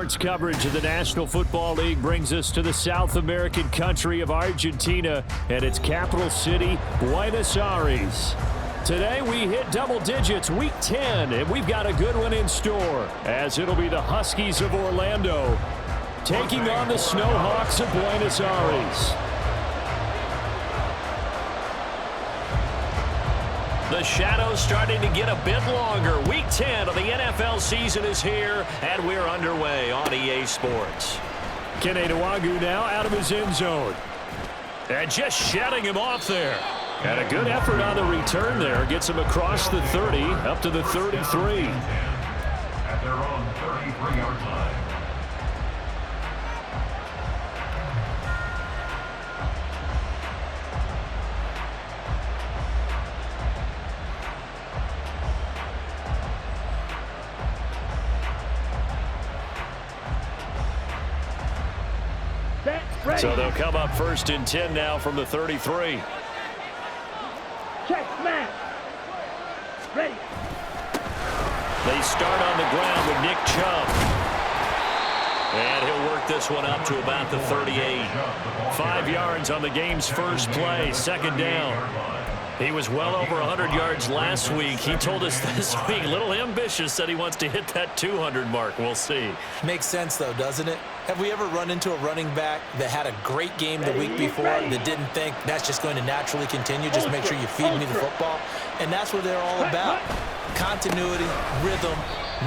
Sports coverage of the National Football League brings us to the South American country of Argentina and its capital city, Buenos Aires. Today we hit double digits, week 10, and we've got a good one in store, as it'll be the Huskies of Orlando taking on the SnowHawks of Buenos Aires. The shadow's starting to get a bit longer. Week 10 of the NFL season is here, and we're underway on EA Sports. Kene Nwangwu now out of his end zone. And just shutting him off there. And a good effort on the return there. Gets him across the 30, up to the 33. At their own 33-yard line. So they'll come up first and 10 now from the 33. Check, man. Ready. They start on the ground with Nick Chubb. And he'll work this one up to about the 38. 5 yards on the game's first play, second down. He was well over 100 yards last week. He told us this week, a little ambitious, said he wants to hit that 200 mark. We'll see. Makes sense, though, doesn't it? Have we ever run into a running back that had a great game the week before that didn't think that's just going to naturally continue? Just make sure you feed me the football. And that's what they're all about. Continuity, rhythm,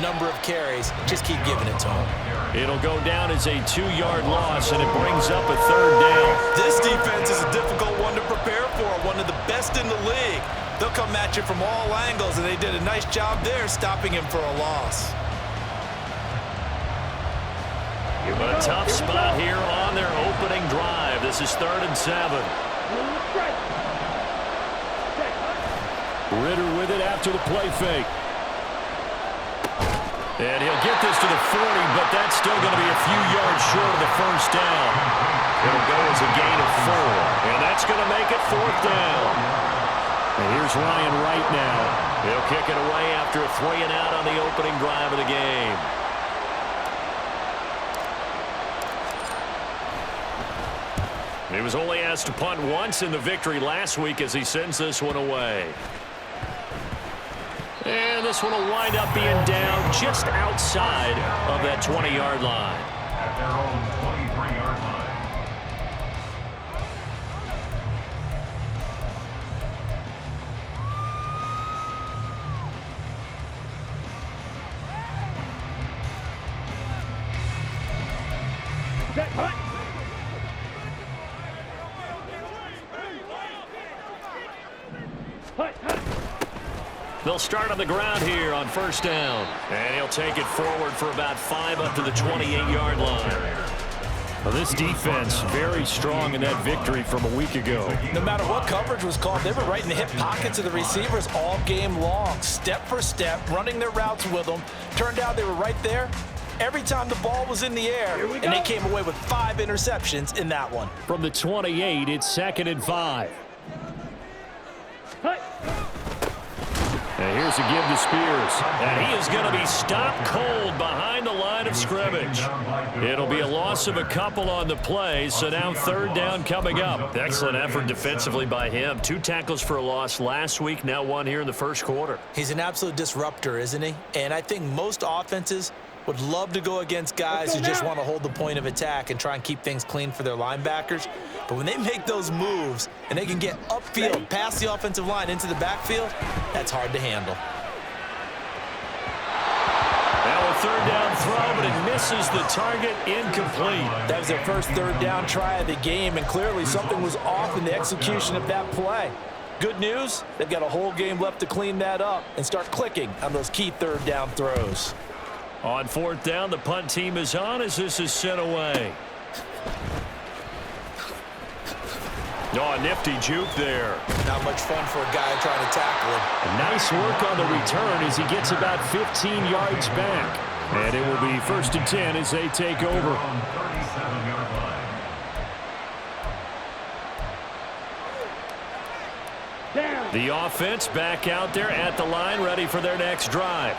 number of carries. Just keep giving it to them. It'll go down as a 2-yard loss, and it brings up a third down. This defense is a difficult one to prepare for, one of the best in the league. They'll come at you from all angles, and they did a nice job there stopping him for a loss. A tough spot here on their opening drive. This is 3rd and 7. Ritter with it after the play fake. And he'll get this to the 40, but that's still going to be a few yards short of the first down. It'll go as a gain of 4, and that's going to make it 4th down. And here's Ryan Wright now. He'll kick it away after a 3 and out on the opening drive of the game. He was only asked to punt once in the victory last week as he sends this one away. And this one will wind up being down just outside of that 20-yard line. At their own 23-yard line. Check, punt. They'll start on the ground here on first down. And he'll take it forward for about 5 up to the 28-yard line. Well, this defense very strong in that victory from a week ago. No matter what coverage was called, they were right in the hip pockets of the receivers all game long. Step for step, running their routes with them. Turned out they were right there every time the ball was in the air. And they came away with 5 interceptions in that one. From the 28, it's 2nd and 5. And here's a give to Spears. And he is going to be stopped cold behind the line of scrimmage. It'll be a loss of a couple on the play, so now 3rd down coming up. Excellent effort defensively by him. 2 tackles for a loss last week, now 1 here in the first quarter. He's an absolute disruptor, isn't he? And I think most offenses would love to go against guys who just want to hold the point of attack and try and keep things clean for their linebackers. But when they make those moves and they can get upfield, past the offensive line into the backfield, that's hard to handle. Now a 3rd down throw, but it misses the target, incomplete. That was their first 3rd down try of the game, and clearly something was off in the execution of that play. Good news, they've got a whole game left to clean that up and start clicking on those key 3rd down throws. On 4th down, the punt team is on as this is sent away. Oh, a nifty juke there. Not much fun for a guy trying to tackle him. Nice work on the return as he gets about 15 yards back. And it will be 1st and 10 as they take over. 37-yard line. Down. The offense back out there at the line, ready for their next drive.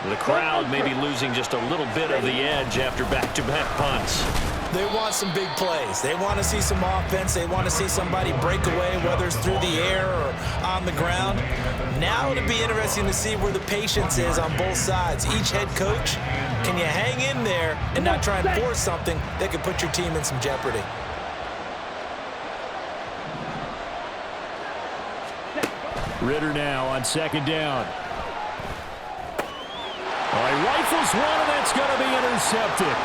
The crowd may be losing just a little bit of the edge after back-to-back punts. They want some big plays. They want to see some offense. They want to see somebody break away, whether it's through the air or on the ground. Now it'll be interesting to see where the patience is on both sides. Each head coach, can you hang in there and not try and force something that could put your team in some jeopardy? Ritter now on second down. He rifles one, and that's going to be intercepted.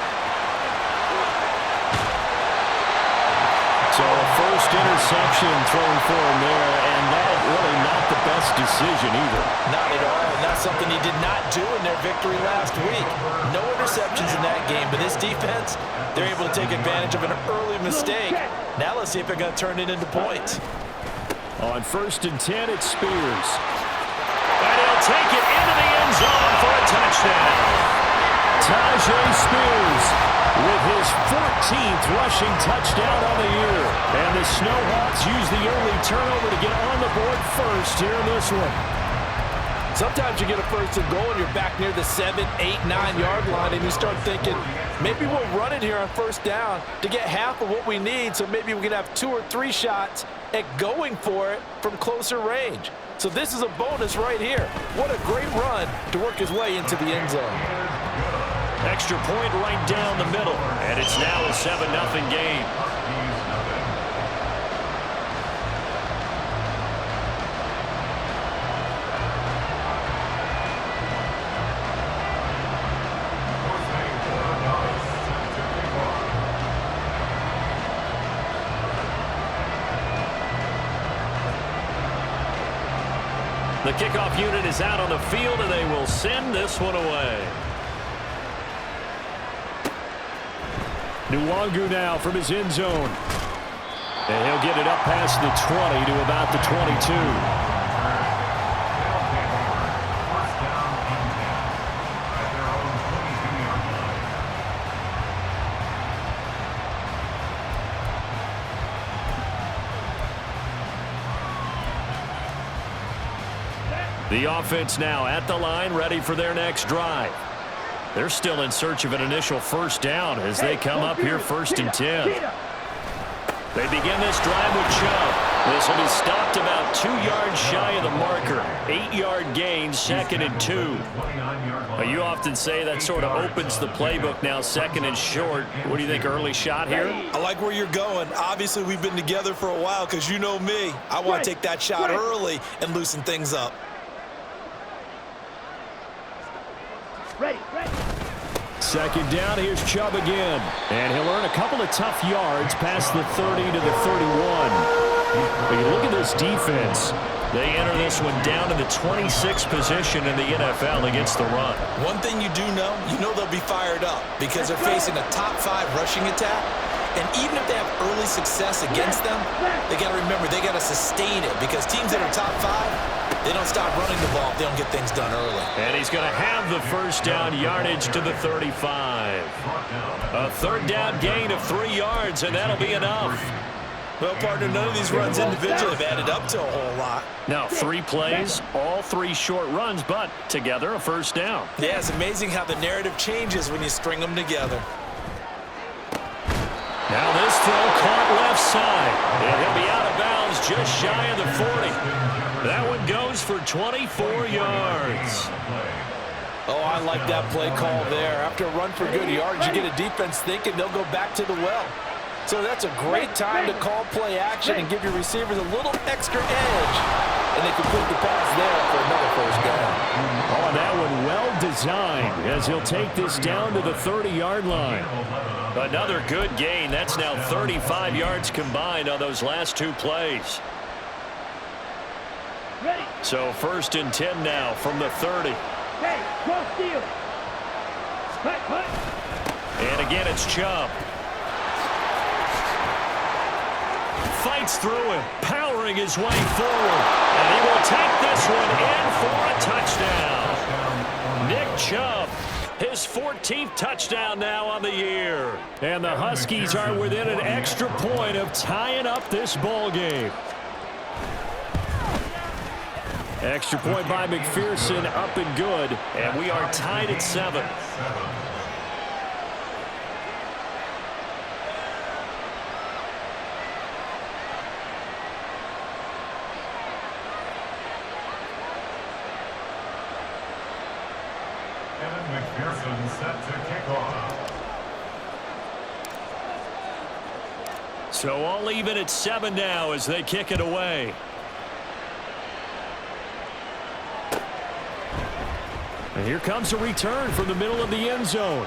So a first interception thrown for him there, and that really not the best decision either. Not at all, and that's something he did not do in their victory last week. No interceptions in that game, but this defense, they're able to take advantage of an early mistake. Now let's see if they're going to turn it into points. On 1st and 10, it's Spears. And he'll take it into the end zone for a touchdown. Tajay Spears with his 14th rushing touchdown on the year. And the SnowHawks use the early turnover to get on the board first here in this one. Sometimes you get a first and goal and you're back near the 7, 8, 9-yard line and you start thinking, maybe we'll run it here on first down to get half of what we need, so maybe we can have 2 or 3 shots at going for it from closer range. So this is a bonus right here. What a great run to work his way into the end zone. Extra point right down the middle, and it's now a 7-0 game. The kickoff unit is out on the field, and they will send this one away. Nwangu now from his end zone. And he'll get it up past the 20 to about the 22. The offense now at the line, ready for their next drive. They're still in search of an initial first down as they come up here 1st and 10. They begin this drive with Chubb. This will be stopped about 2 yards shy of the marker. 8-yard gain, 2nd and 2. You often say that sort of opens the playbook now, 2nd and short. What do you think, early shot here? I like where you're going. Obviously, we've been together for a while because you know me. I want to take that shot early and loosen things up. Ready. 2nd down, here's Chubb again. And he'll earn a couple of tough yards past the 30 to the 31. But you look at this defense. They enter this one down to the 26th position in the NFL against the run. One thing you do know, they'll be fired up because they're facing a top 5 rushing attack. And even if they have early success against them, they got to remember they got to sustain it because teams that are top 5, they don't stop running the ball if they don't get things done early. And he's going to have the first down, yardage to the 35. A 3rd down gain of 3 yards, and that'll be enough. Well, partner, none of these runs individually have added up to a whole lot. Now, 3 plays, all 3 short runs, but together a first down. Yeah, it's amazing how the narrative changes when you string them together. Now this throw caught left side. And he'll be out of bounds just shy of the 40. That one goes for 24 yards. Oh, I like that play call there. After a run for good yards, you get a defense thinking they'll go back to the well. So that's a great time to call play action and give your receivers a little extra edge. And they complete the pass there for another first down. Oh, and that one well designed as he'll take this down to the 30-yard line. Another good gain. That's now 35 yards combined on those last 2 plays. Ready. So 1st and 10 now from the 30. Hey, cross field. Cut. And again, it's Chubb. Fights through him, powering his way forward. And he will take this one in for a touchdown. Nick Chubb, his 14th touchdown now on the year. And the Huskies are within an extra point of tying up this ball game. Extra point by McPherson, up and good. And we are tied at 7. McPherson set to kick off. So all even at 7 now as they kick it away. And here comes a return from the middle of the end zone.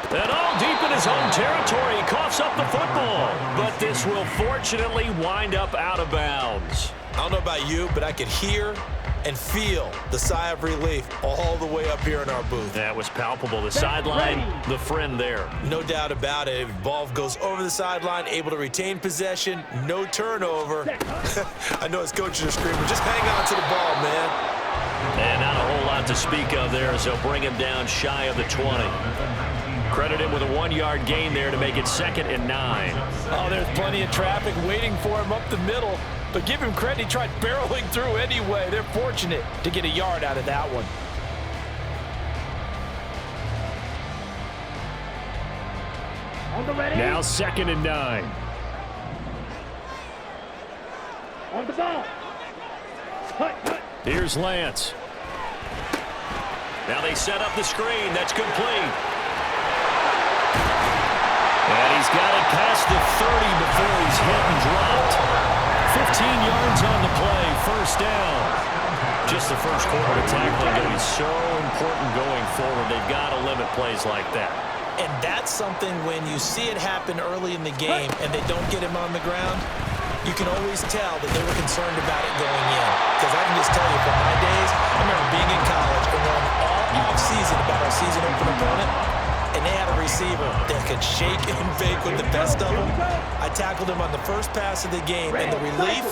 And all deep in his home territory, he coughs up the football. But this will fortunately wind up out of bounds. I don't know about you, but I could hear and feel the sigh of relief all the way up here in our booth. That was palpable. The sideline, the friend there. No doubt about it. Ball goes over the sideline, able to retain possession, no turnover. I know his coaches are screaming, just hang on to the ball, man. And not a whole lot to speak of there as they'll bring him down shy of the 20. Credit him with a 1-yard gain there to make it 2nd and 9. Oh, there's plenty of traffic waiting for him up the middle. But give him credit, he tried barreling through anyway. They're fortunate to get a yard out of that one. On the ready. Now 2nd and 9. On the ball. Cut, cut. Here's Lance. Now they set up the screen. That's complete. And he's got it past the 30 before he's hit and dropped. 15 yards on the play, 1st down. Just the first quarter of tackling going to be so important going forward. They've got to limit plays like that. And that's something when you see it happen early in the game and they don't get him on the ground, you can always tell that they were concerned about it going in. Because I can just tell you from my days, I remember being in college and knowing all off-season about our season open opponent, and they had a receiver that could shake and bake with the best of them. I tackled him on the first pass of the game, and the relief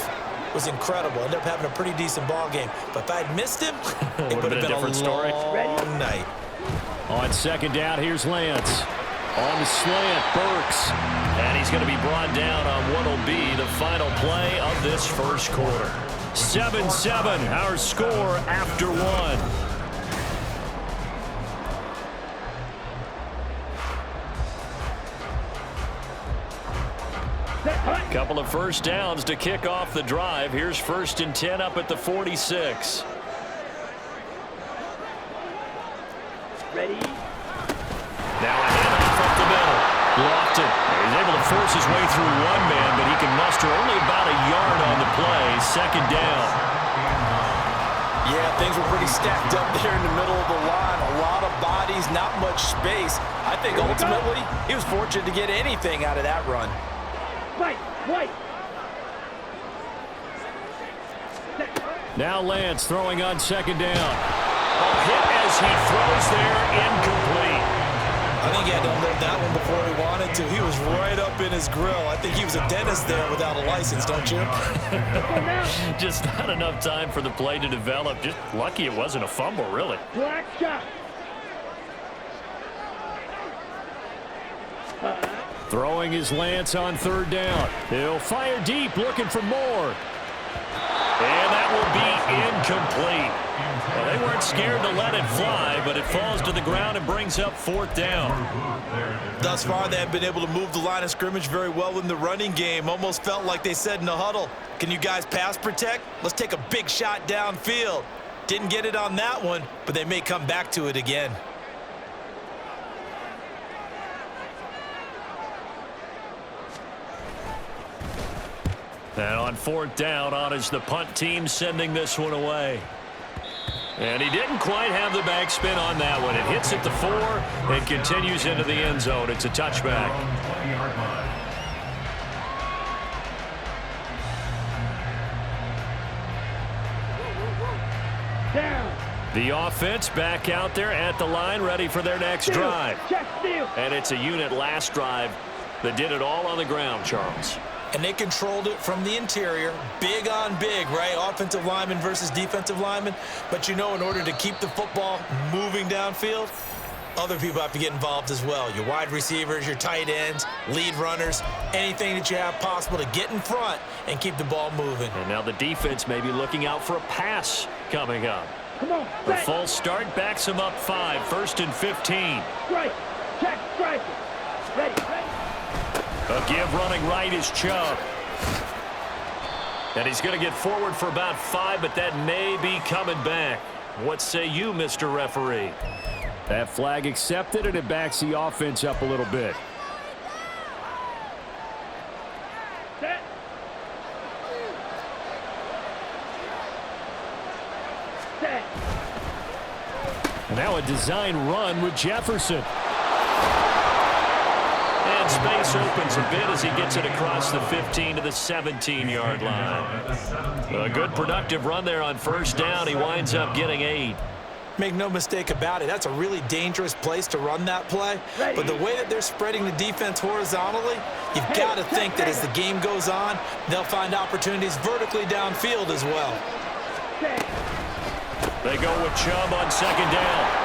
was incredible. Ended up having a pretty decent ball game. But if I had missed him, it would have been a different story. long night. On 2nd down, here's Lance. On the slant, Burks. And he's going to be brought down on what will be the final play of this first quarter. 7-7, our score after 1. Couple of first downs to kick off the drive. Here's 1st and 10 up at the 46. Ready. Now a handoff up the middle. Lofton. He's able to force his way through one man, but he can muster only about a yard on the play. 2nd down. Yeah, things were pretty stacked up there in the middle of the line. A lot of bodies, not much space. I think ultimately he was fortunate to get anything out of that run. Right, right. Now Lance throwing on 2nd down. A hit as he throws there, incomplete. I think he had to unload that one before he wanted to. He was right up in his grill. I think he was a dentist there without a license, don't you? Just not enough time for the play to develop. Just lucky it wasn't a fumble, really. Black shot. Throwing his Lance on 3rd down. He'll fire deep, looking for more. And that will be incomplete. Well, they weren't scared to let it fly, but it falls to the ground and brings up 4th down. Thus far, they have been able to move the line of scrimmage very well in the running game. Almost felt like they said in the huddle, can you guys pass protect? Let's take a big shot downfield. Didn't get it on that one, but they may come back to it again. And on 4th down, on is the punt team sending this one away. And he didn't quite have the backspin on that one. It hits at the 4 and continues into the end zone. It's a touchback. Down. The offense back out there at the line, ready for their next drive. Check steal. And it's a unit last drive that did it all on the ground, Charles. And they controlled it from the interior, big on big, right? Offensive lineman versus defensive lineman. But, you know, in order to keep the football moving downfield, other people have to get involved as well. Your wide receivers, your tight ends, lead runners, anything that you have possible to get in front and keep the ball moving. And now the defense may be looking out for a pass coming up. Come on, The back. false start backs him up 5, 1st and 15. Strike. Check. Strike. Ready. A give running right is Chubb. And he's going to get forward for about 5, but that may be coming back. What say you, Mr. Referee? That flag accepted, and it backs the offense up a little bit. Set. Set. Now a design run with Jefferson. And space opens a bit as he gets it across the 15 to the 17-yard line. A good productive run there on first down. He winds up getting 8. Make no mistake about it, that's a really dangerous place to run that play. But the way that they're spreading the defense horizontally, you've got to think that as the game goes on, they'll find opportunities vertically downfield as well. They go with Chubb on second down.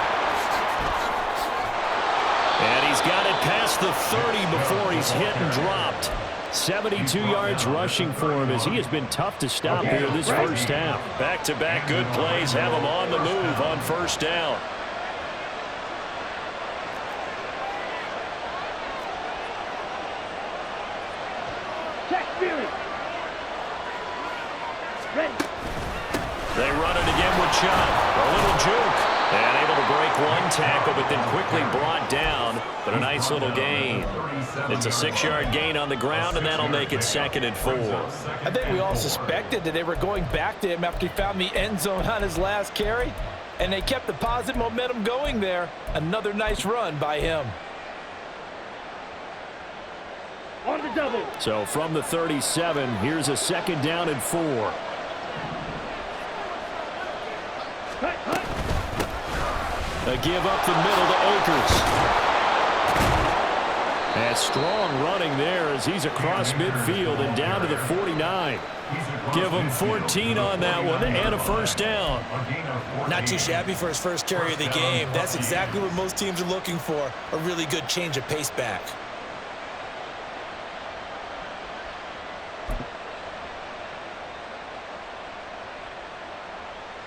And he's got it past the 30 before he's hit and dropped. 72 yards rushing for him as he has been tough to stop here this first half. Back-to-back good plays have him on the move on first down. Check. Fury. Ready. They run it again with Chubb. A little juke. And able to break one tackle, but then quickly brought down. But a nice little gain. It's a 6-yard gain on the ground, and that'll make it 2nd and 4. I think we all suspected that they were going back to him after he found the end zone on his last carry, and they kept the positive momentum going there. Another nice run by him. On the double. So from the 37, here's a 2nd down and 4. Cut. Cut. A give up the middle to Akers. And strong running there as he's across midfield and down to the 49. Give him 14 on that one and a first down. Not too shabby for his first carry of the game. That's exactly what most teams are looking for, a really good change of pace back.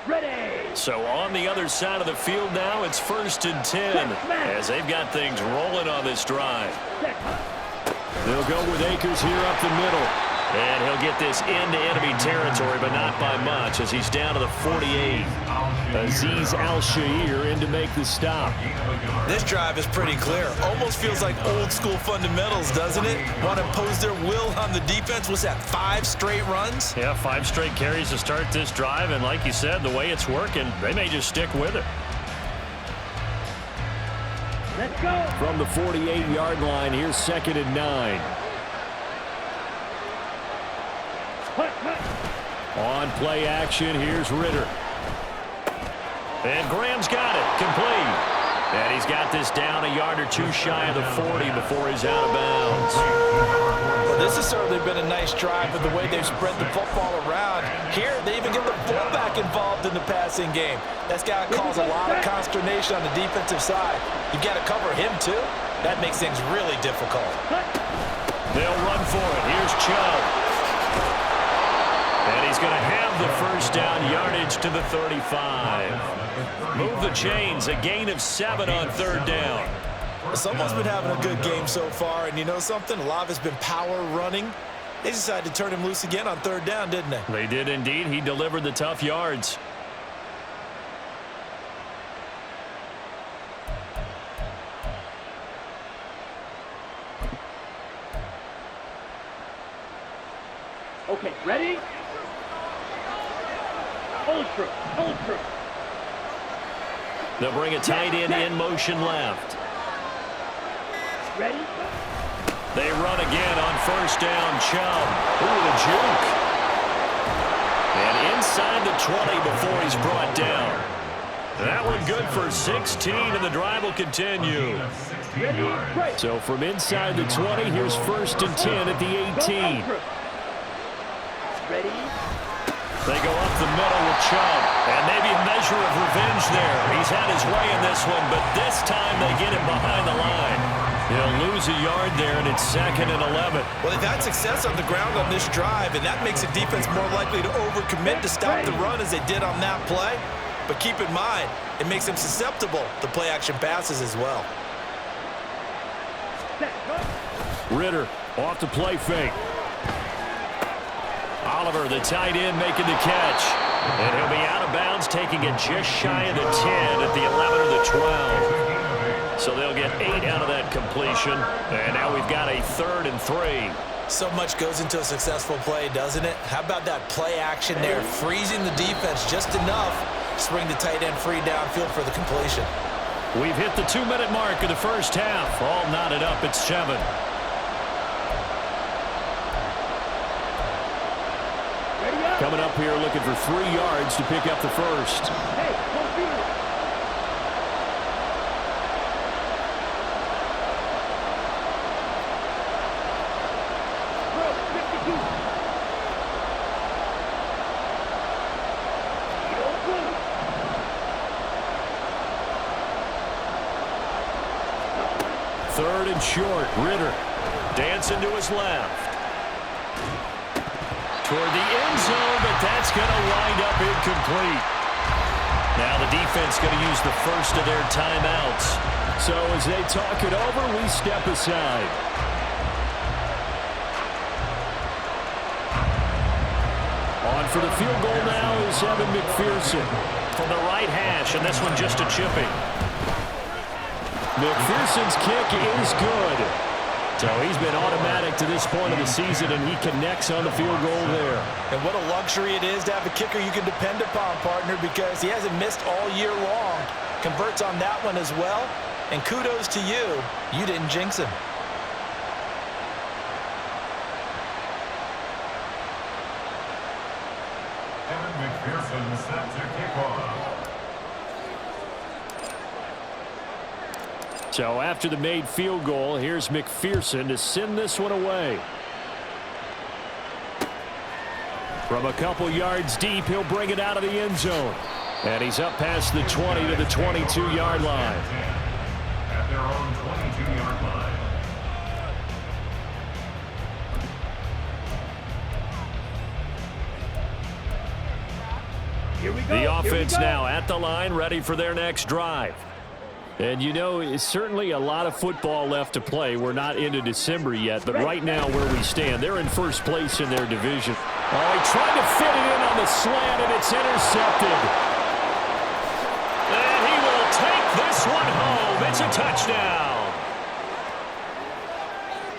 Ready. So on the other side of the field now, it's 1st and 10 as they've got things rolling on this drive. They'll go with Akers here up the middle. And he'll get this into enemy territory, but not by much as he's down to the 48. Azeez Al-Shaair in to make the stop. This drive is pretty clear. Almost feels like old school fundamentals, doesn't it? Want to impose their will on the defense. Was that 5 straight runs? Yeah, 5 straight carries to start this drive, and like you said, the way it's working, they may just stick with it. Let's go. From the 48-yard line, here's 2nd and 9. Cut. Cut. On play action, here's Ritter. And Graham's got it, complete. And he's got this down a yard or two shy of the 40 before he's out of bounds. Well, this has certainly been a nice drive with the way they've spread the football around. Here, they even get the fullback involved in the passing game. That's got to cause a lot of consternation on the defensive side. You've got to cover him, too. That makes things really difficult. They'll run for it. Here's Chubb. And he's going to have the first down, yardage to the 35. Move the chains, a gain of 7 on 3rd down. Someone's been having a good game so far, and you know something? A lot of it's been power running. They decided to turn him loose again on 3rd down, didn't they? They did indeed. He delivered the tough yards. Okay, ready? Ultra. They'll bring a tight end in motion left. Ready? They run again on first down. Chubb. Ooh, the juke. And inside the 20 before he's brought down. That one good for 16, and the drive will continue. Ready? Right. So from inside the 20, here's 1st and 10 at the 18. Ready? They go up the middle with Chubb. And maybe a measure of revenge there. He's had his way in this one, but this time they get him behind the line. He'll lose a yard there, and it's 2nd and 11. Well, they've had success on the ground on this drive, and that makes the defense more likely to overcommit to stop the run as they did on that play. But keep in mind, it makes them susceptible to play-action passes as well. Ritter off the play fake. Oliver, the tight end, making the catch. And he'll be out of bounds, taking it just shy of the 10 at the 11 or the 12. So they'll get 8 out of that completion. And now we've got a 3rd and 3. So much goes into a successful play, doesn't it? How about that play action there? Freezing the defense just enough to bring the tight end free downfield for the completion. We've hit the 2-minute mark of the first half. All knotted up at 7. Coming up here looking for 3 yards to pick up the first. Hey, don't beat it. Bro, 52. You don't move. Third and short. Ritter. Dancing to his left. Toward the end zone, but that's going to wind up incomplete. Now the defense going to use the first of their timeouts. So as they talk it over, we step aside. On for the field goal now is Evan McPherson. From the right hash, and this one just a chipping. McPherson's kick is good. So he's been automatic to this point of the season, and he connects on the field goal there. And what a luxury it is to have a kicker you can depend upon, partner, because he hasn't missed all year long. Converts on that one as well. And kudos to you. You didn't jinx him. Evan McPherson set to kick off. So after the made field goal, here's McPherson to send this one away. From a couple yards deep, he'll bring it out of the end zone. And he's up past the 20 to the 22-yard line. At their own 22-yard line. Here we go. The offense Here we go. now at the line, ready for their next drive. And you know, it's certainly a lot of football left to play. We're not into December yet, but right now where we stand, they're in first place in their division. Oh, he tried to fit it in on the slant, and it's intercepted. And he will take this one home. It's a touchdown.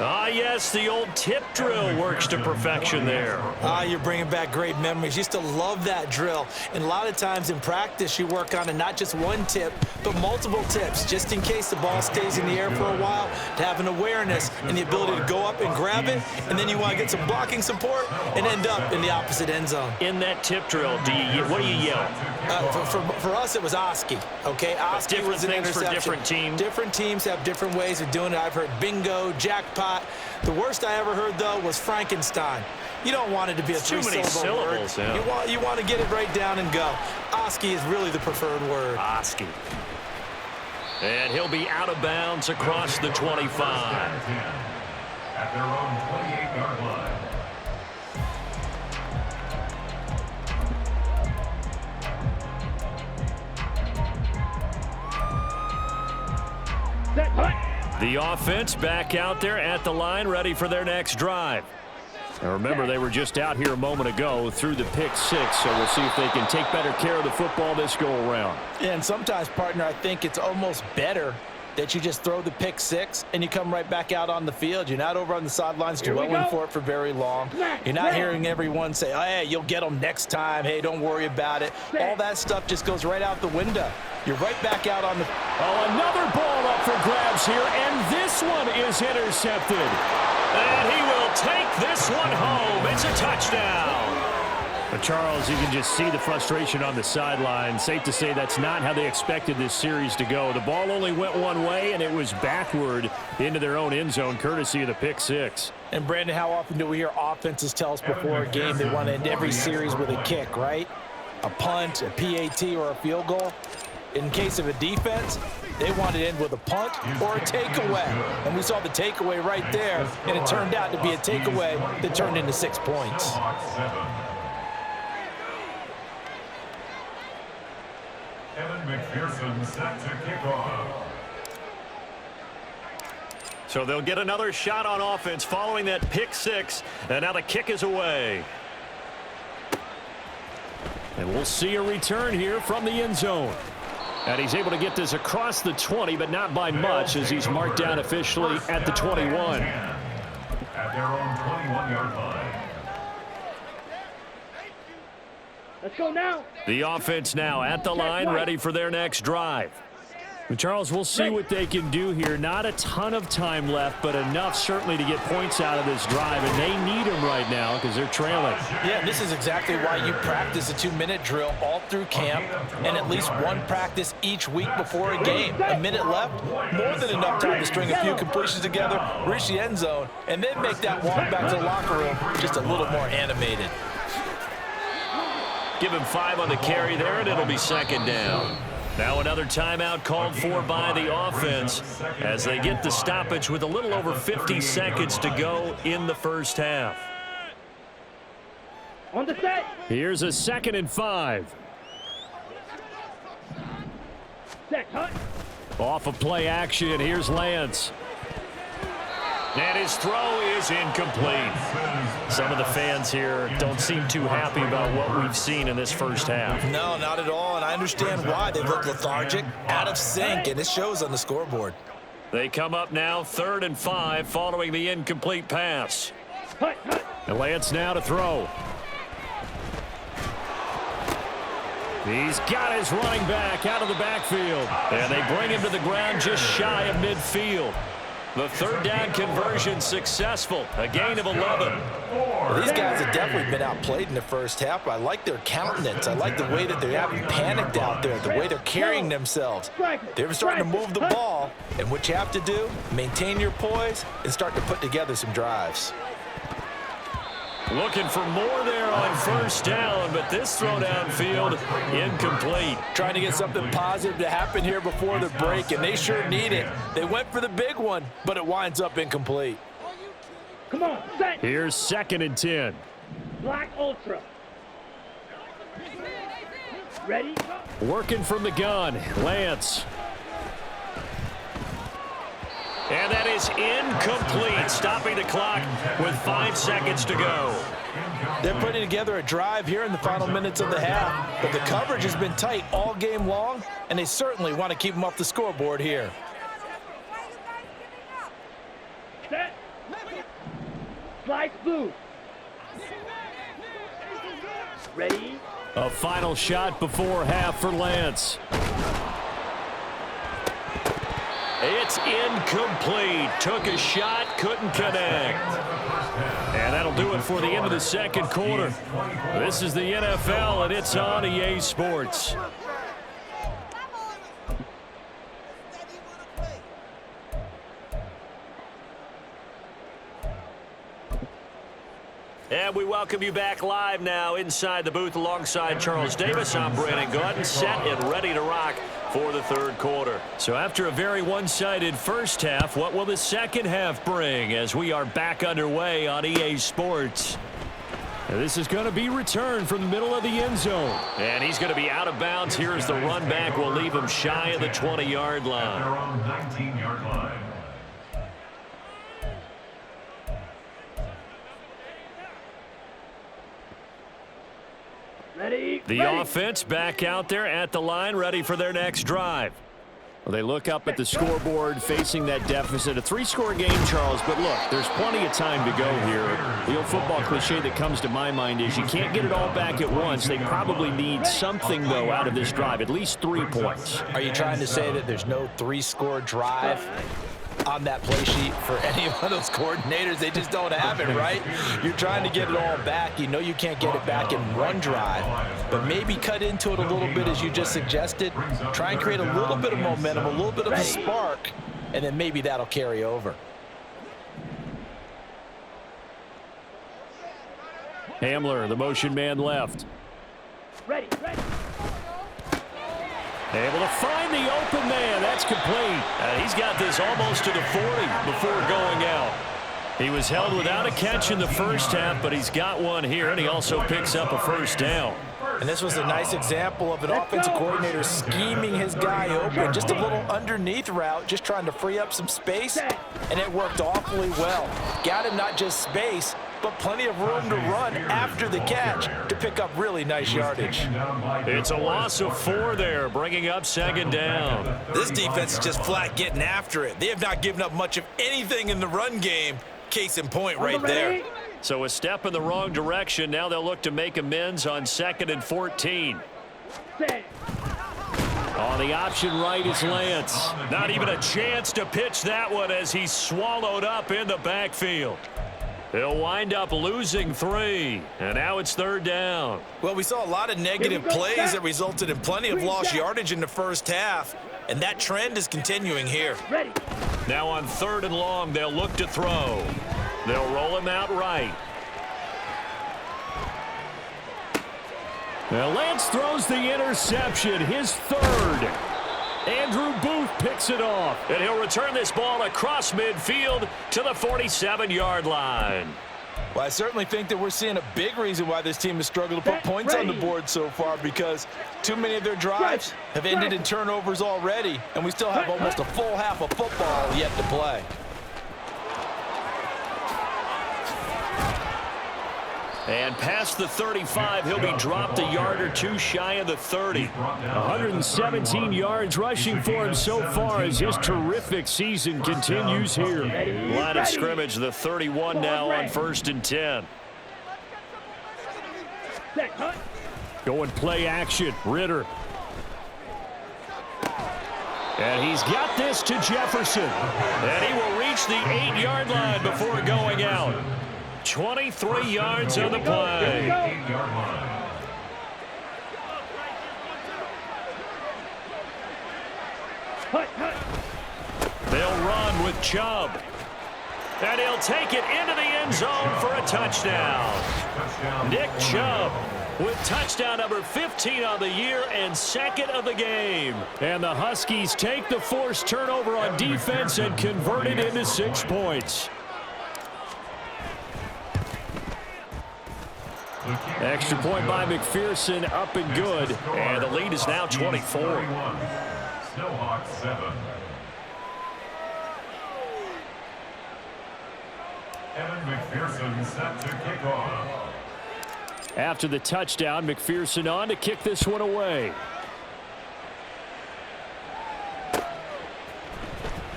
Ah, yes, the old tip drill works to perfection there. You're bringing back great memories. Used to love that drill. And a lot of times in practice, you work on it, not just one tip, but multiple tips, just in case the ball stays in the air for a while, to have an awareness and the ability to go up and grab it, and then you want to get some blocking support and end up in the opposite end zone. In that tip drill, what do you yell? For us, it was Oski, okay? Oski different was an things for interception. different teams. Different teams have different ways of doing it. I've heard bingo, jackpot. The worst I ever heard, though, was Frankenstein. You don't want it to be a Too many three-syllable word. syllables, yeah. You want to get it right down and go. Oski is really the preferred word. Oski. And he'll be out of bounds across the 25. At their own 28-yard line. Set, hut. The offense back out there at the line, ready for their next drive. Now remember, they were just out here a moment ago through the pick six, so we'll see if they can take better care of the football this go-around. And sometimes, partner, I think it's almost better that you just throw the pick six and you come right back out on the field. You're not over on the sidelines dwelling for it for very long. You're not hearing everyone say, oh, hey, you'll get them next time. Hey, don't worry about it. All that stuff just goes right out the window. You're right back out on the... Oh, another ball up for grabs here, and this one is intercepted. And he will take this one home. It's a touchdown. But Charles, you can just see the frustration on the sideline. Safe to say that's not how they expected this series to go. The ball only went one way, and it was backward into their own end zone, courtesy of the pick six. And, Brandon, how often do we hear offenses tell us before a game they want to end every series with a kick, right? A punt, a PAT, or a field goal. In case of a defense, they want to end with a punt or a takeaway. And we saw the takeaway right there, and it turned out to be a takeaway that turned into 6 points. Evan McPherson set to kick off. So they'll get another shot on offense following that pick six, and now the kick is away. And we'll see a return here from the end zone. And he's able to get this across the 20, but not by much, as he's marked down officially at the 21. At their own 21-yard line. Let's go now. The offense now at the line, ready for their next drive. Well, Charles, we'll see what they can do here. Not a ton of time left, but enough certainly to get points out of this drive, and they need them right now because they're trailing. Yeah, this is exactly why you practice a 2-minute drill all through camp and at least one practice each week before a game. A minute left, more than enough time to string a few completions together, reach the end zone, and then make that walk back to the locker room just a little more animated. Give him 5 on the carry there, and it'll be second down. Now another timeout called for by the offense as they get the stoppage with a little over 50 seconds to go in the first half. On the set. Here's a 2nd and 5. Set, cut. Off of play action, here's Lance. And his throw is incomplete. Some of the fans here don't seem too happy about what we've seen in this first half. No, not at all, and I understand why. They look lethargic, out of sync, and it shows on the scoreboard. They come up now 3rd and 5 following the incomplete pass. Cut, cut. And Lance now to throw. He's got his running back out of the backfield. And they bring him to the ground just shy of midfield. The 3rd down conversion successful. A gain of 11. Well, these guys have definitely been outplayed in the first half. I like their countenance. I like the way that they're having panicked out there, the way they're carrying themselves. They're starting to move the ball, and what you have to do, maintain your poise and start to put together some drives. Looking for more there on 1st down, but this throw downfield incomplete. Trying to get something positive to happen here before the break, and they sure need it. They went for the big one, but it winds up incomplete. Come on, set. Here's 2nd and 10. Black Ultra. Ready? Working from the gun, Lance. And that is incomplete, stopping the clock with 5 seconds to go. They're putting together a drive here in the final minutes of the half, but the coverage has been tight all game long, and they certainly want to keep them off the scoreboard here. Set. Slice blue. Ready? A final shot before half for Lance. It's incomplete. Took a shot, couldn't connect. And that'll do it for the end of the 2nd quarter. This is the NFL, and it's on EA Sports. And we welcome you back live now inside the booth alongside Charles Davis. I'm Brandon Gordon, set and ready to rock for the 3rd quarter. So after a very one-sided first half, what will the 2nd half bring as we are back underway on EA Sports? And this is going to be returned from the middle of the end zone. And he's going to be out of bounds. Here's the run back. We'll leave him shy of the 20-yard line. Their own 19-yard line. Ready? The ready. offense back out there at the line, ready for their next drive. Well, they look up at the scoreboard facing that deficit. A 3-score game, Charles, but look, there's plenty of time to go here. The old football cliche that comes to my mind is you can't get it all back at once. They probably need something, though, out of this drive, at least 3 points. Are you trying to say that there's no 3-score drive? on that play sheet for any one of those coordinators. They just don't have it, right? You're trying to get it all back. You know you can't get it back in one drive, but maybe cut into it a little bit as you just suggested. Try and create a little bit of momentum, a little bit of a spark, and then maybe that'll carry over. Hamler, the motion man left. Ready. Able to find the open man. That's complete. He's got this almost to the 40 before going out. He was held without a catch in the first half, but he's got one here, and he also picks up a first down. And this was a nice example of an offensive coordinator scheming his guy open. Just a little underneath route, just trying to free up some space, and it worked awfully well. Got him not just space, but plenty of room to run after the catch to pick up really nice yardage. It's a loss of 4 there, bringing up second down. This defense is just flat getting after it. They have not given up much of anything in the run game. Case in point right there. So a step in the wrong direction. Now they'll look to make amends on 2nd and 14. On the option right is Lance. Not even a chance to pitch that one as he's swallowed up in the backfield. He'll wind up losing 3, and now it's 3rd down. Well, we saw a lot of negative plays that resulted in plenty of lost yardage in the first half, and that trend is continuing here. Now on 3rd and long, they'll look to throw. They'll roll him out right. Now Lance throws the interception, his 3rd. Andrew Booth picks it off. And he'll return this ball across midfield to the 47-yard line. Well, I certainly think that we're seeing a big reason why this team has struggled to put points on the board so far, because too many of their drives have ended in turnovers already, and we still have almost a full half of football yet to play. And past the 35, he'll be dropped a yard or 2 shy of the 30. 117 yards rushing for him so far as his terrific season continues here. Line of scrimmage, the 31 now on 1st and 10. Going play action, Ritter. And he's got this to Jefferson. And he will reach the 8-yard line before going out. 23 yards on the play. They'll run with Chubb. And he'll take it into the end zone for a touchdown. Nick Chubb with touchdown number 15 on the year and 2nd of the game. And the Huskies take the forced turnover on defense and convert it into 6 points. Extra point by McPherson, up and good. And the lead is now 24. SnowHawks 7. Evan McPherson set to kick off. After the touchdown, McPherson on to kick this one away.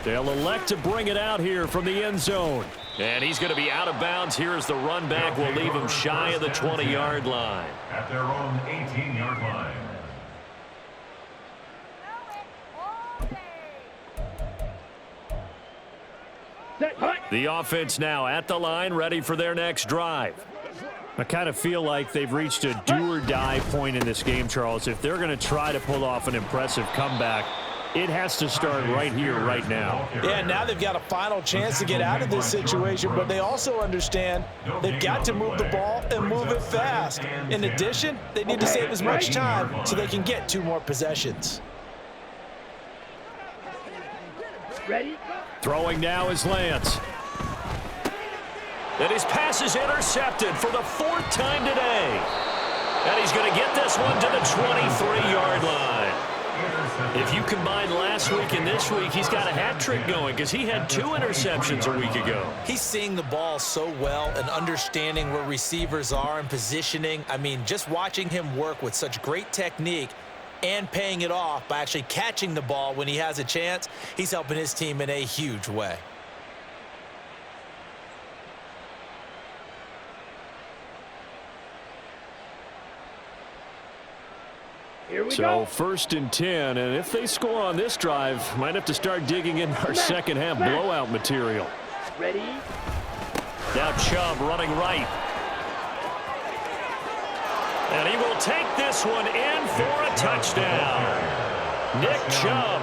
They'll elect to bring it out here from the end zone. And he's going to be out of bounds here as the run back will leave him shy of the 20-yard line. At their own 18-yard line. The offense now at the line, ready for their next drive. I kind of feel like they've reached a do-or-die point in this game, Charles. If they're going to try to pull off an impressive comeback, it has to start right here, right now. Yeah, now they've got a final chance to get out of this situation, but they also understand they've got to move the ball and move it fast. In addition, they need to save as much time so they can get 2 more possessions. Ready? Throwing now is Lance. And his pass is intercepted for the 4th time today. And he's going to get this one to the 23-yard line. If you combine last week and this week, he's got a hat trick going because he had 2 interceptions a week ago. He's seeing the ball so well and understanding where receivers are and positioning. I mean, just watching him work with such great technique and paying it off by actually catching the ball when he has a chance, he's helping his team in a huge way. Here we So go. 1st and 10, and if they score on this drive, might have to start digging in our second half blowout material. Ready? Now Chubb running right. And he will take this one in for a touchdown. Nick Chubb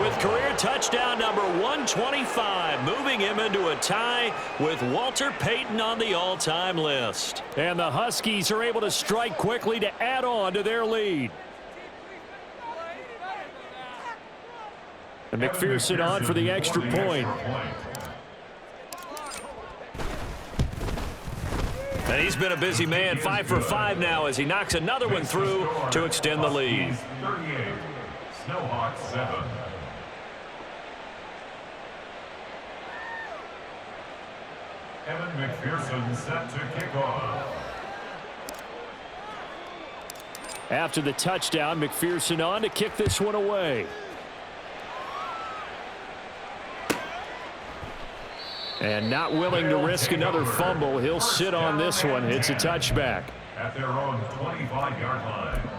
with career touchdown number 125, moving him into a tie with Walter Payton on the all-time list. And the Huskies are able to strike quickly to add on to their lead. And McPherson on for the extra point. And he's been a busy man, 5 for 5 now as he knocks another one through to extend the lead. 38, SnowHawks 7. Evan McPherson set to kick off. After the touchdown, McPherson on to kick this one away. And not willing to risk another fumble. He'll sit on this one. It's a touchback. At their own 25-yard line.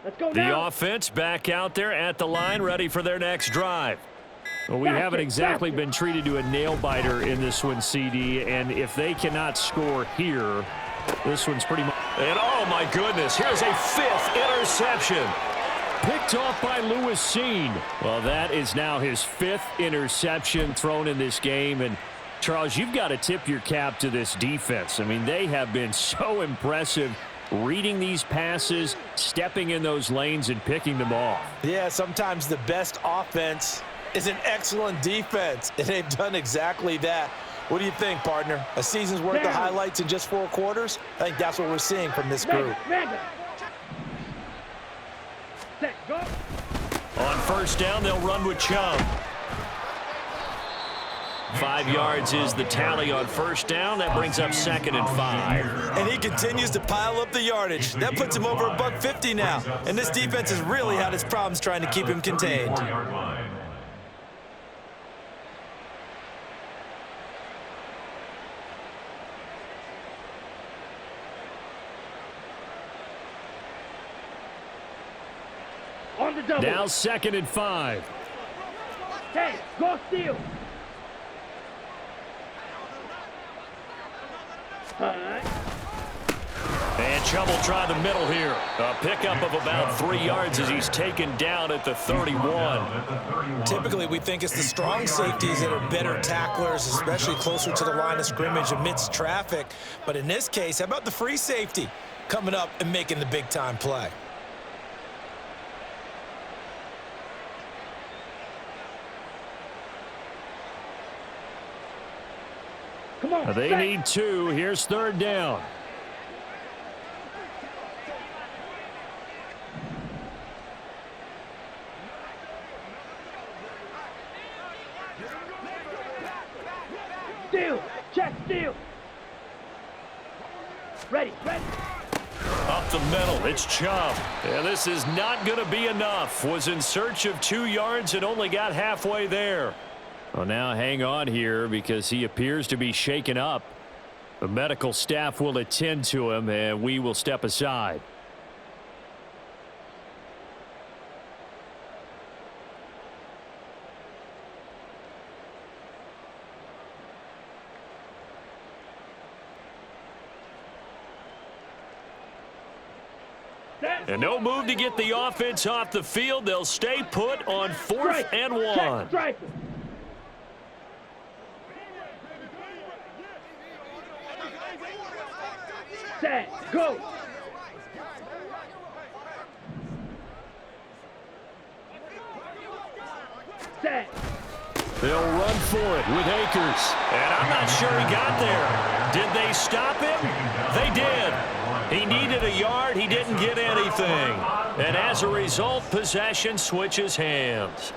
Let's go The now. offense back out there at the line, ready for their next drive. Well, we haven't exactly been treated to a nail-biter in this one, CD, and if they cannot score here, this one's pretty much... And, oh, my goodness, here's a 5th interception. Picked off by Lewis Seen. Well, that is now his 5th interception thrown in this game. And, Charles, you've got to tip your cap to this defense. I mean, they have been so impressive reading these passes, stepping in those lanes, and picking them off. Yeah, sometimes the best offense is an excellent defense, and they've done exactly that. What do you think, partner? A season's worth of highlights in just 4 quarters? I think that's what we're seeing from this group. Set, go. On 1st down, they'll run with Chubb. 5 yards is the tally on 1st down. That brings up 2nd and 5. And he continues to pile up the yardage. That puts him over $150 now. And this defense has really had its problems trying to keep him contained. 4-yard line. On the double. Now 2nd and 5. Hey, go steal. And Chubb will try the middle here. A pickup of about 3 yards as he's taken down at the 31. Typically, we think it's the strong safeties that are better tacklers, especially closer to the line of scrimmage amidst traffic. But in this case, how about the free safety coming up and making the big-time play? Come on. They set. need 2. Here's 3rd down. Steal. Check steal. Ready. Up the middle, it's Chubb. And this is not going to be enough. Was in search of 2 yards and only got halfway there. Well, now hang on here because he appears to be shaken up. The medical staff will attend to him, and we will step aside. And no move to get the offense off the field. They'll stay put on 4th and 1. Strike. Set, go. Set. They'll run for it with Akers. And I'm not sure he got there. Did they stop him? They did. He needed a yard. He didn't get anything. And as a result, possession switches hands.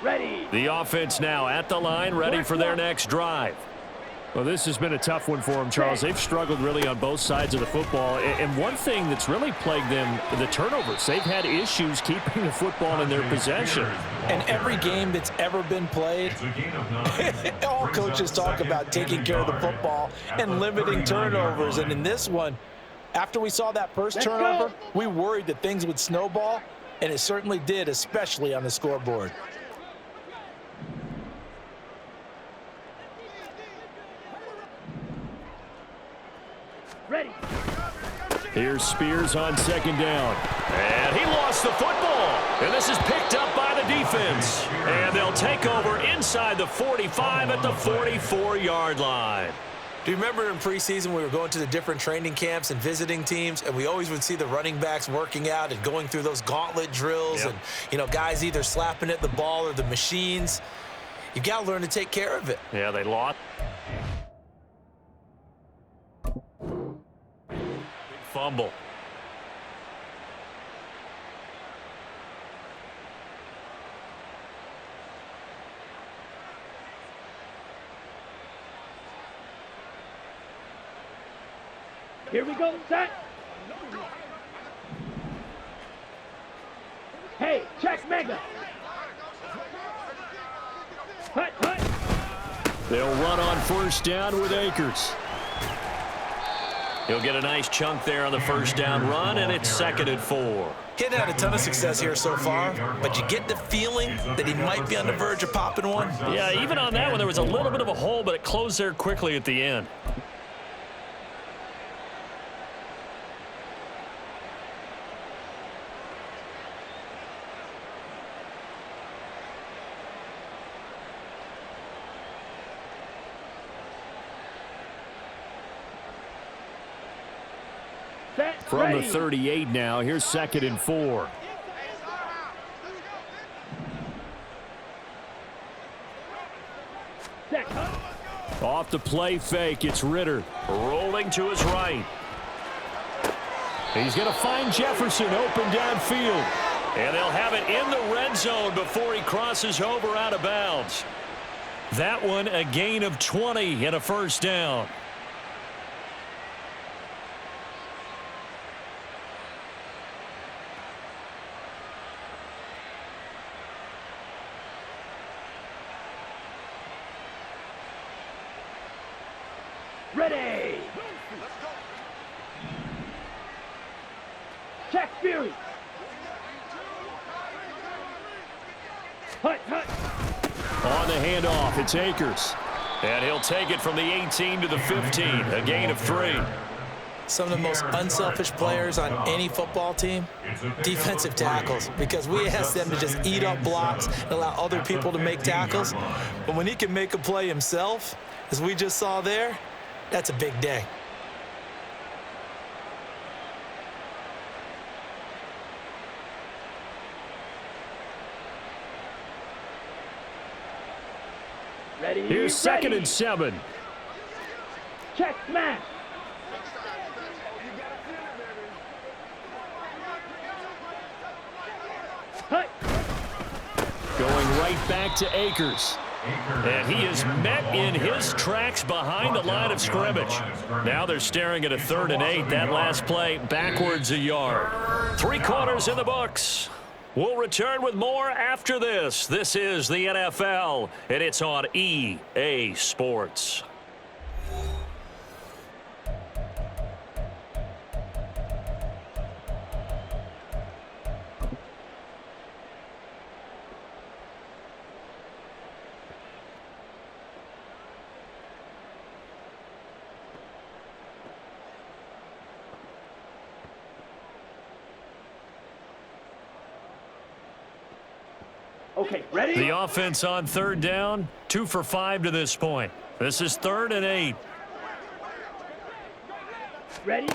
Ready. The offense now at the line, ready for their next drive. Well, this has been a tough one for them, Charles. They've struggled really on both sides of the football. And one thing that's really plagued them, the turnovers. They've had issues keeping the football in their possession. And every game that's ever been played, all coaches talk about taking care of the football and limiting turnovers. And in this one, after we saw that first turnover, we worried that things would snowball, and it certainly did, especially on the scoreboard. Ready. Here's Spears on second down. And he lost the football. And this is picked up by the defense. And they'll take over inside the 45 at the 44-yard line. Do you remember in preseason we were going to the different training camps and visiting teams, and we always would see the running backs working out and going through those gauntlet drills and, you know, guys either slapping at the ball or the machines. You got to learn to take care of it. Yeah, they lost. Big fumble. Here we go, set. Hey, check mega. Hut, hut. They'll run on first down with Akers. He'll get a nice chunk there on the first down run, and it's 2nd and 4. He hadn't had a ton of success here so far, but you get the feeling that he might be on the verge of popping one. Yeah, even on that one, there was a little bit of a hole, but it closed there quickly at the end. From the 38 now, here's 2nd and 4. Off the play fake, it's Ritter. Rolling to his right. He's going to find Jefferson open downfield. And they'll have it in the red zone before he crosses over out of bounds. That one a gain of 20 and a first down. Ready. Check Fury. Hut, hut. On the handoff, it's Akers. And he'll take it from the 18 to the 15, a gain of 3. Some of the most unselfish players on any football team, defensive tackles, because we ask them to just eat up blocks and allow other people to make tackles. But when he can make a play himself, as we just saw there, that's a big day. Ready. Here's 2nd and 7. Check smash. Hut. Going right back to Akers. And he is met in his tracks behind the line of scrimmage. Now they're staring at a 3rd and 8. That last play backwards a yard. 3 quarters in the books. We'll return with more after this. This is the NFL, and it's on EA Sports. Okay, ready? The offense on 3rd down, 2 for 5 to this point. This is 3rd and 8. Ready?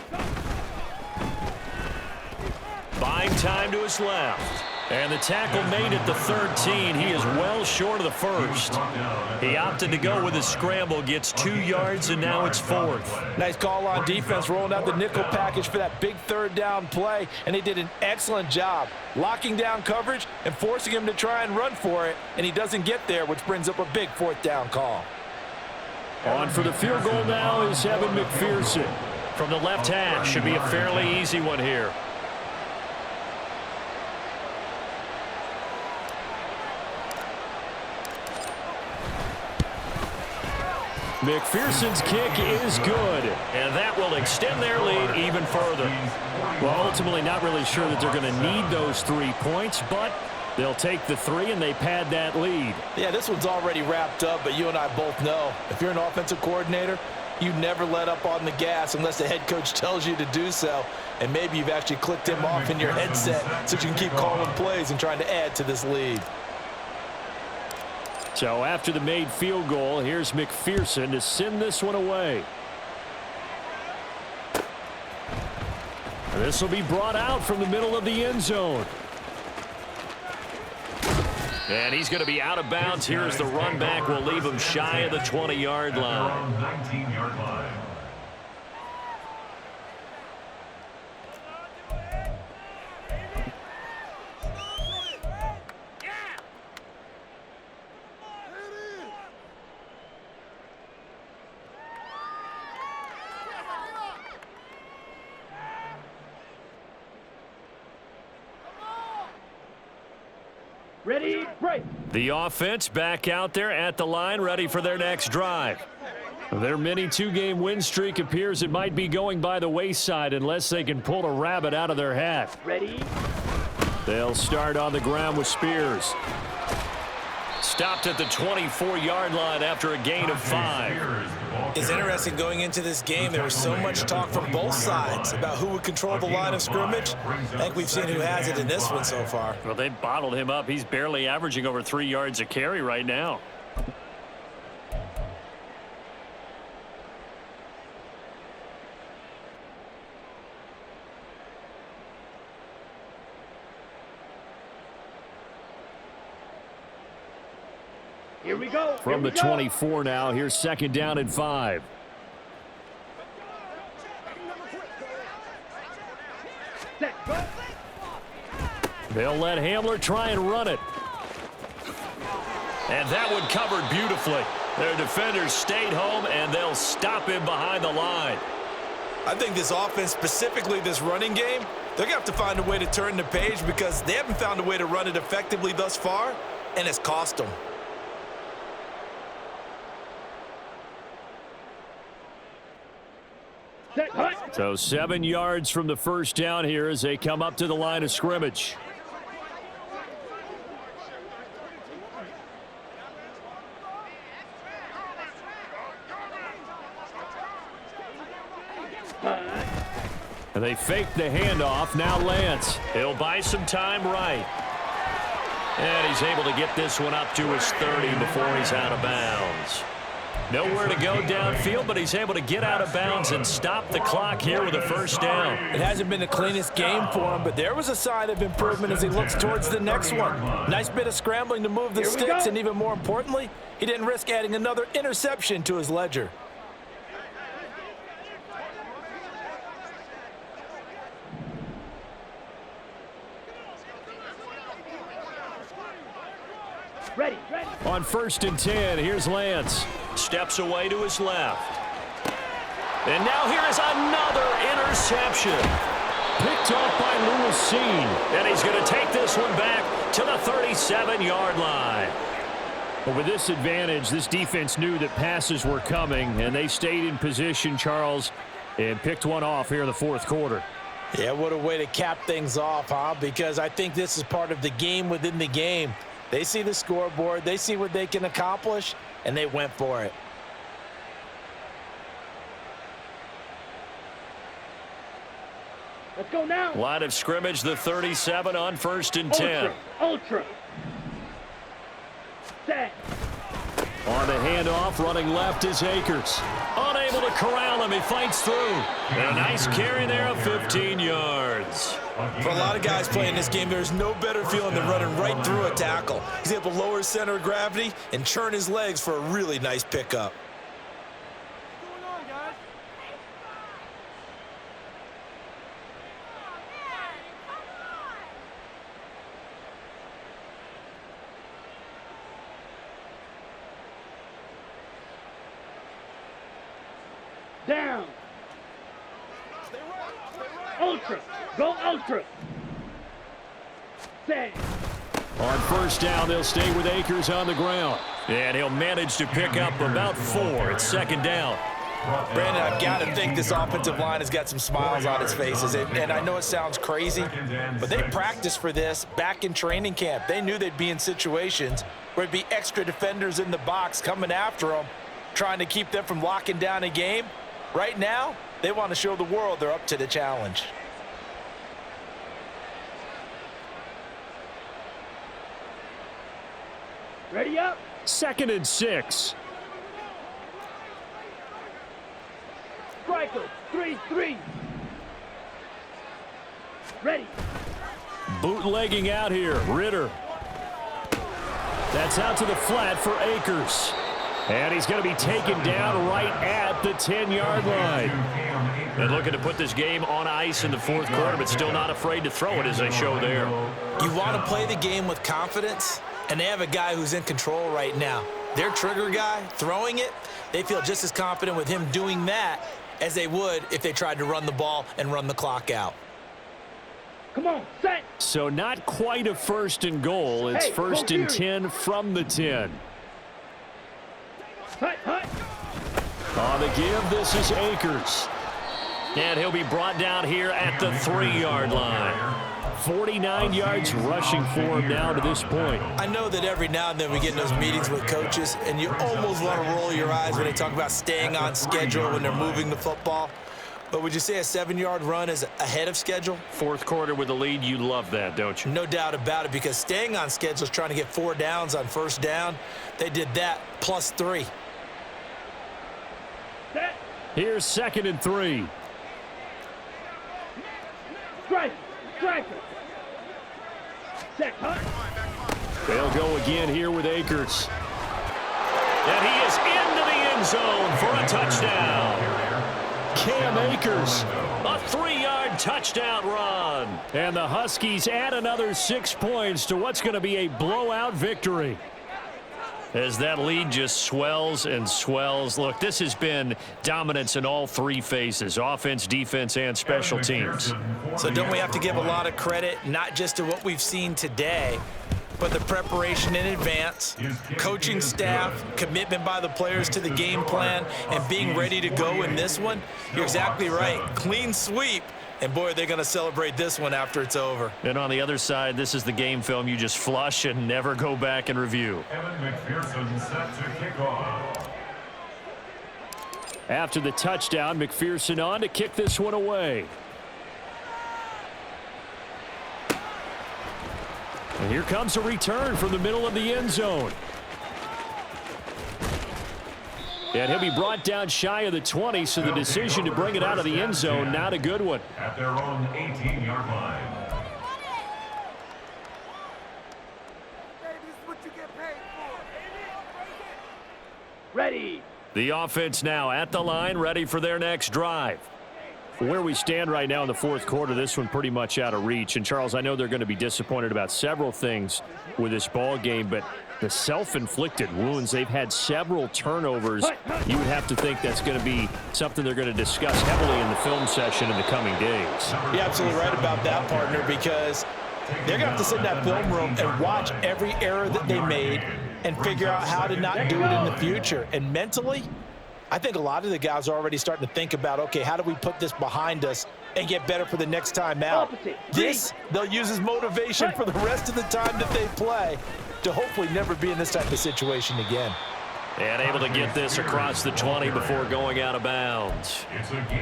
Buying time to his left. And the tackle made at the 13. He is well short of the first. He opted to go with a scramble, gets 2 yards, and now it's 4th. Nice call on defense, rolling out the nickel package for that big third down play, and they did an excellent job locking down coverage and forcing him to try and run for it, and he doesn't get there, which brings up a big 4th down call. On for the field goal now is Evan McPherson. From the left hash, should be a fairly easy one here. McPherson's kick is good, and that will extend their lead even further. Well, ultimately not really sure that they're going to need those 3 points, but they'll take the 3 and they pad that lead. Yeah, this one's already wrapped up, but you and I both know if you're an offensive coordinator, you never let up on the gas unless the head coach tells you to do so, and maybe you've actually clicked him off in your headset so you can keep calling plays and trying to add to this lead. So after the made field goal, here's McPherson to send this one away. This will be brought out from the middle of the end zone. And he's going to be out of bounds here as the run back will leave him shy of the 20-yard line. 19-yard line. Ready, break. The offense back out there at the line, ready for their next drive. Their mini 2-game win streak appears it might be going by the wayside unless they can pull a rabbit out of their hat. Ready? They'll start on the ground with Spears. Stopped at the 24-yard line after a gain of 5. It's interesting going into this game. There was so much talk from both sides about who would control the line of scrimmage. I think we've seen who has it in this one so far. Well, they bottled him up. He's barely averaging over 3 yards a carry right now. Here we go. From the 24 now, here's 2nd down and 5. Set, go. They'll let Hamler try and run it. And that one covered beautifully. Their defenders stayed home, and they'll stop him behind the line. I think this offense, specifically this running game, they're going to have to find a way to turn the page because they haven't found a way to run it effectively thus far, and it's cost them. Set, hut. So 7 yards from the first down here as they come up to the line of scrimmage. And they fake the handoff. Now Lance. He'll buy some time right. And he's able to get this one up to his 30 before he's out of bounds. Nowhere to go downfield, but he's able to get out of bounds and stop the clock here with a first down. It hasn't been the cleanest game for him, but there was a sign of improvement as he looks towards the next one. Nice bit of scrambling to move the sticks, and even more importantly, he didn't risk adding another interception to his ledger. Ready, ready. On 1st and 10, here's Lance. Steps away to his left. And now here is another interception. Picked off by Lewisine. And he's going to take this one back to the 37-yard line. But with this advantage, this defense knew that passes were coming, and they stayed in position, Charles, and picked one off here in the 4th quarter. Yeah, what a way to cap things off, huh? Because I think this is part of the game within the game. They see the scoreboard, they see what they can accomplish, and they went for it. Let's go now. Line of scrimmage, the 37 on 1st and 10. Ultra. Set. On the handoff, running left is Akers. Unable to corral him. He fights through. And a nice carry there of 15 yards. For a lot of guys playing this game, there's no better feeling than running right through a tackle. He's able to lower his center of gravity and churn his legs for a really nice pickup. Down. Ultra. Go ultra. Set. On first down, they'll stay with Akers on the ground. And he'll manage to pick up about 4. It's second down. Brandon, I've got to think this offensive line has got some smiles on its faces. And I know it sounds crazy, but they practiced for this back in training camp. They knew they'd be in situations where it'd be extra defenders in the box coming after them, trying to keep them from locking down a game. Right now, they want to show the world they're up to the challenge. Ready up. 2nd and 6. Striker. 3-3. Ready. Bootlegging out here. Ritter. That's out to the flat for Akers. And he's going to be taken down right at the 10-yard line. And looking to put this game on ice in the fourth quarter, but still not afraid to throw it as they show there. You want to play the game with confidence, and they have a guy who's in control right now. Their trigger guy throwing it, they feel just as confident with him doing that as they would if they tried to run the ball and run the clock out. Come on, set. So not quite a 1st and goal. It's Hey, 1st and go 10 from the 10. Hut, hut. On the give, this is Akers. And he'll be brought down here at the 3-yard line. 49 yards rushing for him now to this point. I know that every now and then we get in those meetings with coaches, and you almost want to roll your eyes when they talk about staying on schedule when they're moving the football. But would you say a 7-yard run is ahead of schedule? Fourth quarter with the lead, you love that, don't you? No doubt about it, because staying on schedule is trying to get 4 downs on first down. They did that plus 3. Set. Here's 2nd and 3. Striker. Striker. Set. Hut. They'll go again here with Akers. And he is into the end zone for a touchdown. Cam Akers, a 3-yard touchdown run. And the Huskies add another 6 points to what's going to be a blowout victory. As that lead just swells and swells. Look, this has been dominance in all 3 phases, offense, defense, and special teams. So don't we have to give a lot of credit, not just to what we've seen today, but the preparation in advance, coaching staff, commitment by the players to the game plan, and being ready to go in this one? You're exactly right. Clean sweep. And, boy, they're going to celebrate this one after it's over. And on the other side, this is the game film you just flush and never go back and review. Evan McPherson set to kick off. After the touchdown, McPherson on to kick this one away. And here comes a return from the middle of the end zone. And he'll be brought down shy of the 20, so the decision to bring it out of the end zone, not a good one. At their own 18-yard line. Ready. The offense now at the line, ready for their next drive. Where we stand right now in the fourth quarter, this one pretty much out of reach. And, Charles, I know they're going to be disappointed about several things with this ball game, but the self-inflicted wounds, they've had several turnovers. You would have to think that's going to be something they're going to discuss heavily in the film session in the coming days. You're absolutely right about that, partner, because they're going to have to sit in that film room and watch every error that they made and figure out how to not do it in the future. And mentally, I think a lot of the guys are already starting to think about, okay, how do we put this behind us and get better for the next time out? This, they'll use as motivation for the rest of the time that they play to hopefully never be in this type of situation again. And able to get this across the 20 before going out of bounds.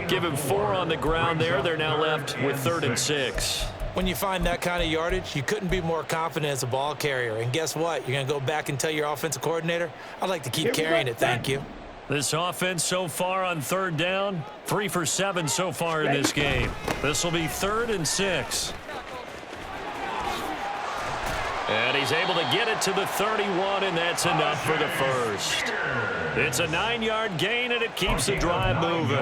Give him 4 on the ground there. They're now left with 3rd and 6. When you find that kind of yardage, you couldn't be more confident as a ball carrier. And guess what? You're going to go back and tell your offensive coordinator, I'd like to keep carrying it, thank you. This offense so far on third down, 3 for 7 so far in this game. This will be 3rd and 6. And he's able to get it to the 31, and that's enough for the first. It's a 9-yard gain, and it keeps the drive moving.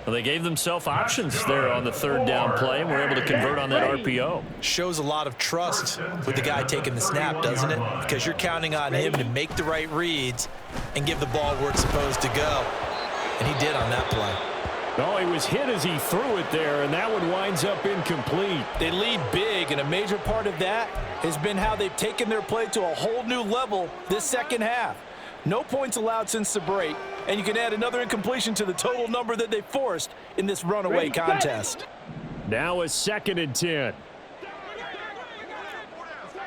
Well, they gave themselves options there on the 3rd down play, and were able to convert on that RPO. Shows a lot of trust with the guy taking the snap, doesn't it? Because you're counting on him to make the right reads and give the ball where it's supposed to go. And he did on that play. Oh, he was hit as he threw it there, and that one winds up incomplete. They lead big, and a major part of that has been how they've taken their play to a whole new level this second half. No points allowed since the break, and you can add another incompletion to the total number that they forced in this runaway contest. Now a 2nd and 10.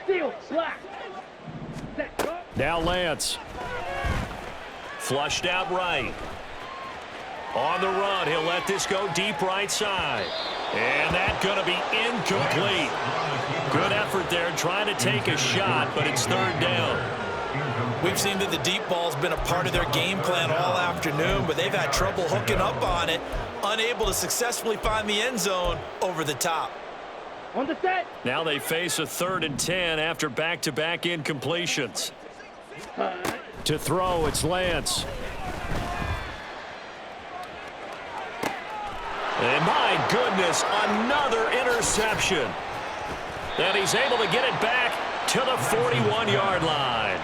Steal, slack. Set, go. Now Lance. Flushed out right. On the run, he'll let this go deep right side. And that's going to be incomplete. Good effort there, trying to take a shot, but it's 3rd down. We've seen that the deep ball's been a part of their game plan all afternoon, but they've had trouble hooking up on it, unable to successfully find the end zone over the top. On the set. Now they face a 3rd and 10 after back-to-back incompletions. To throw, it's Lance. And my goodness, another interception. And he's able to get it back to the 41-yard line.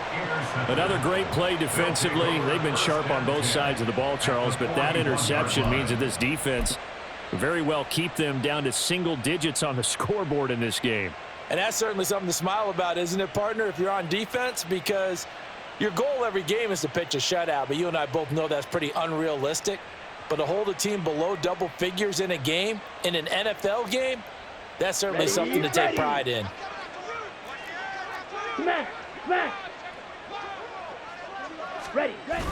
Another great play defensively. They've been sharp on both sides of the ball, Charles, but that interception means that this defense very well keep them down to single digits on the scoreboard in this game. And that's certainly something to smile about, isn't it, partner, if you're on defense? Because your goal every game is to pitch a shutout, but you and I both know that's pretty unrealistic. But to hold a team below double figures in a game, in an NFL game, that's certainly something to take pride in. Smack, smack. Ready, ready.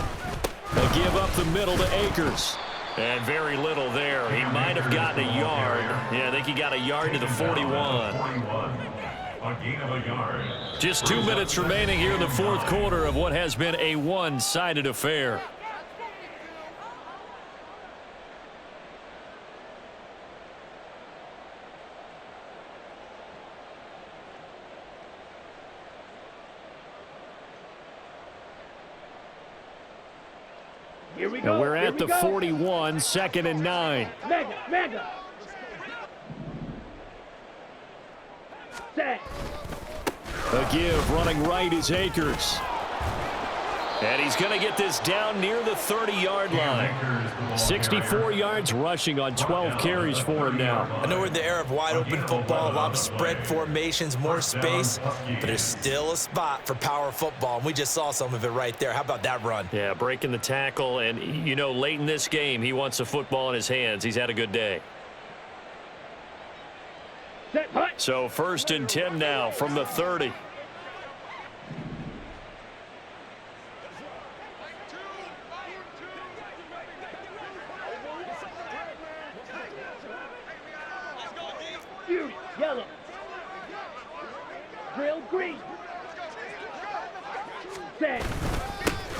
They give up the middle to Akers. And very little there. He might have gotten a yard. Yeah, I think he got a yard to the 41. A gain of a yard. Just 2 minutes remaining here in the 4th quarter of what has been a one-sided affair. Here we go. And we're at the go. 41, 2nd and 9. Mega, mega. Set. A give, running right is Akers. And he's going to get this down near the 30-yard line. 64 yards rushing on 12 carries for him now. I know we're in the era of wide-open football, a lot of spread formations, more space, but there's still a spot for power football, and we just saw some of it right there. How about that run? Yeah, breaking the tackle, and, you know, late in this game, he wants the football in his hands. He's had a good day. Set, hut. So 1st and 10 now from the 30. Yellow. Drill green. Set.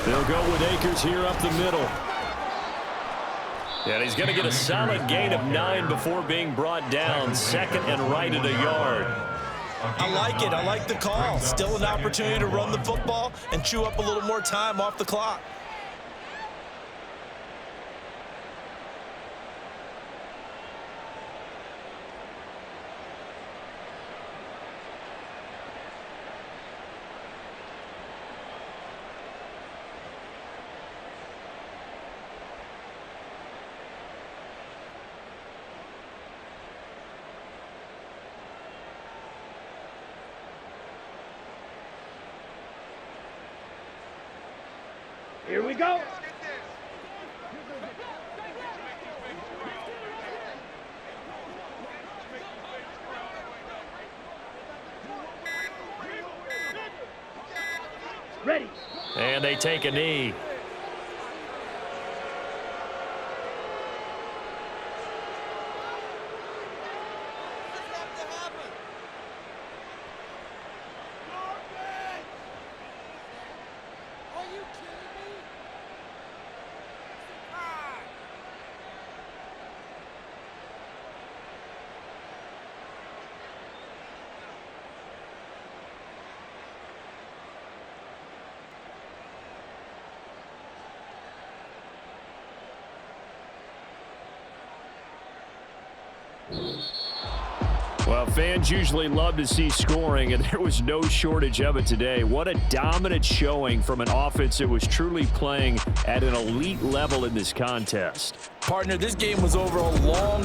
They'll go with Akers here up the middle. And he's going to get a solid gain of 9 before being brought down. 2nd and right at a yard. I like it. I like the call. Still an opportunity to run the football and chew up a little more time off the clock. Here we go. Ready. And they take a knee. Well, fans usually love to see scoring, and there was no shortage of it today. What a dominant showing from an offense that was truly playing at an elite level in this contest. Partner, this game was over a long